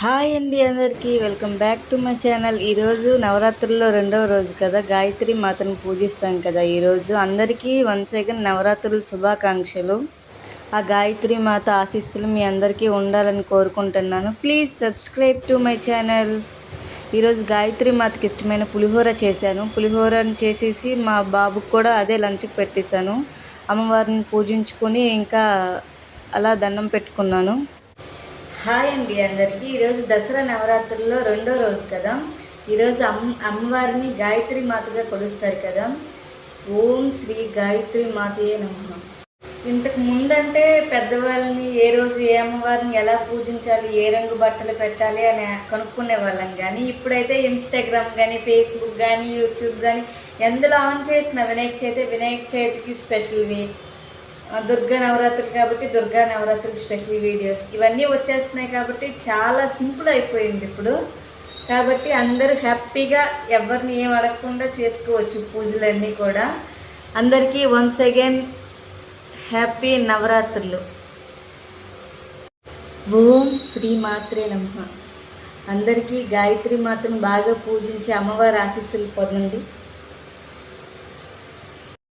Hi అండి, అందరికీ welcome back to my channel. ఈరోజు నవరాత్రుల్లో రెండవ రోజు కదా, గాయత్రి మాతను పూజిస్తాం కదా. ఈరోజు అందరికీ వన్స్ అగైన్ నవరాత్రుల శుభాకాంక్షలు. ఆ గాయత్రి మాత ఆశీస్సులు మీ అందరికీ ఉండాలని కోరుకుంటున్నాను. Please subscribe to my channel. ఈరోజు గాయత్రి మాతకి ఇష్టమైన పులిహోర చేశాను. పులిహోరని చేసేసి మా బాబుకి కూడా అదే లంచ్కి పెట్టేశాను. అమ్మవారిని పూజించుకొని ఇంకా అలా దండం పెట్టుకున్నాను. హాయ్ అండి అందరికీ. ఈరోజు దసరా నవరాత్రుల్లో రెండో రోజు కదా. ఈరోజు అమ్మవారిని గాయత్రి మాతగా కొలుస్తారు కదా. ఓం శ్రీ గాయత్రి మాతయే నమః. ఇంతకు ముందంటే పెద్దవాళ్ళని ఏ రోజు ఏ అమ్మవారిని ఎలా పూజించాలి, ఏ రంగు బట్టలు పెట్టాలి అని కనుక్కునే వాళ్ళం. కానీ ఇప్పుడైతే ఇన్స్టాగ్రామ్ కానీ, ఫేస్బుక్ కానీ, యూట్యూబ్ కానీ ఎందులో ఆన్ చేసిన వినాయక చవితికి స్పెషల్వి, దుర్గా నవరాత్రులు కాబట్టి దుర్గా నవరాత్రులు స్పెషల్ వీడియోస్ ఇవన్నీ వచ్చేస్తున్నాయి. కాబట్టి చాలా సింపుల్ అయిపోయింది ఇప్పుడు. కాబట్టి అందరూ హ్యాపీగా ఎవరిని ఏం అడగకుండా చేసుకోవచ్చు పూజలన్నీ కూడా. అందరికీ వన్స్ అగైన్ హ్యాపీ నవరాత్రులు. ఓం శ్రీ మాత్రే నమః. అందరికీ గాయత్రి మాతను బాగా పూజించి అమ్మవారి ఆశీస్సులు పొందండి.